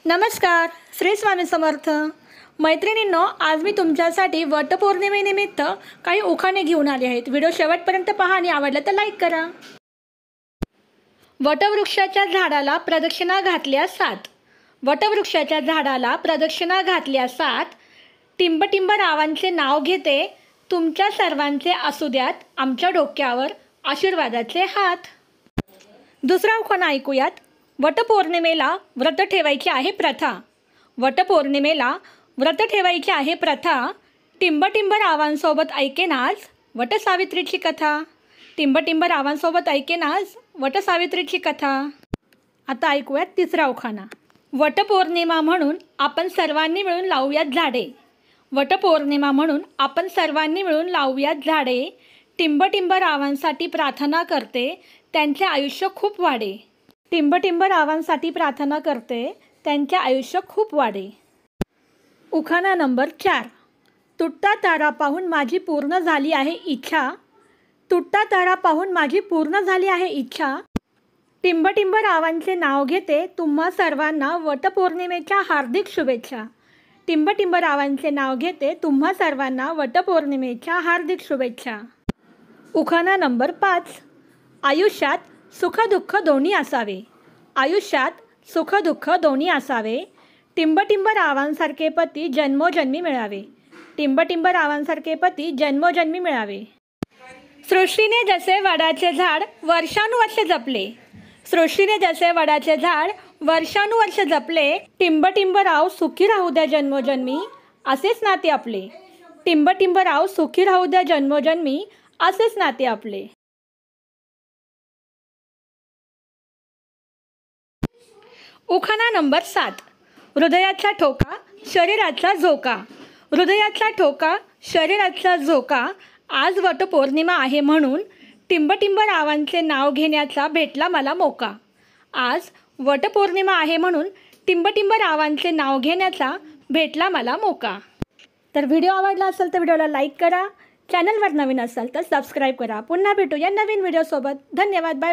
नमस्कार, श्री स्वामी समर्थ मैत्रिणींनो, आज मी तुमच्यासाठी वटपौर्णिमेनिमित्त काही उखाणे घेऊन आले आहेत। व्हिडिओ शेवटपर्यंत पहा आणि आवडला तर लाईक करा। वटवृक्षाच्या झाडाला प्रदक्षिणा घातल्या 7। वटवृक्षाच्या झाडाला प्रदक्षिणा घातल्या 7। टिंबटिंब रावांचे नाव घेते, तुमच्या सर्वांचे असू द्यात आमच्या डोक्यावर आशीर्वादाचे हात। दुसरा उखाणा ऐकूयात। वटपौर्णिमेला व्रत ठेवायची आहे प्रथा। वटपौर्णिमेला व्रत ठेवायची आहे प्रथा। टिंबटिंब रावांसोबत ऐकेन आज वटसावित्रीची कथा। टिंबटिंब रावांसोबत ऐकेन आज वटसावित्रीची कथा। आता ऐकूयात तिसरा उखाणा। वटपौर्णिमा म्हणून आपण सर्वांनी मिळून लावूयात झाडे। वटपौर्णिमा म्हणून आपण सर्वांनी मिळून लावूयात झाडे। टिंबटिंब रावांसाठी प्रार्थना करते, त्यांचे आयुष्य खूप वाढे। टिंबटिंब रावांसाठी प्रार्थना करते, त्यांचे आयुष्य खूप वाढे। उखाणा नंबर 4। तुटता तारा पाहून माझी पूर्ण झाली आहे इच्छा। तुटता तारा पाहून माझी पूर्ण झाली आहे इच्छा। टिंबटिंब रावांचे नाव घेते, तुम्हा सर्वांना वटपौर्णिमेच्या हार्दिक शुभेच्छा। टिंबटिंब रावांचे नाव घेते, तुम्हा सर्वांना वटपौर्णिमेच्या हार्दिक शुभेच्छा। उखाणा नंबर 5। आयुष्यात सुखदुःख दोन्ही असावे। आयुष्यात सुखदुःख दोन्ही असावे। टिंबटिंब रावांसारखे पती जन्मोजन्मी मिळावे। टिंबटिंब रावांसारखे पती जन्मोजन्मी मिळावे। सृष्टीने जसे वडाचे झाड वर्षानुवर्षे जपले। सृष्टीने जसे वडाचे झाड वर्षानुवर्ष जपले, टिंबटिंब राव सुखी राहू द्या जन्मोजन्मी असेच नाते आपले। टिंबटिंब राव सुखी राहू द्या जन्मोजन्मी असेच नाते आपले। उखाणा नंबर 7। हृदयाचा ठोका शरीराचा झोका। हृदयाचा ठोका शरीराचा झोका। आज वटपौर्णिमा आहे म्हणून टिंबटिंब रावांचे नाव घेण्याचा भेटला मला मोका। आज वटपौर्णिमा आहे म्हणून टिंबटिंब रावांचे नाव घेण्याचा भेटला मला मोका। तर व्हिडिओ आवडला असेल तर व्हिडिओला लाईक करा, चॅनलवर नवीन असाल तर सबस्क्राईब करा। पुन्हा भेटूया नवीन व्हिडिओसोबत। धन्यवाद, बाय।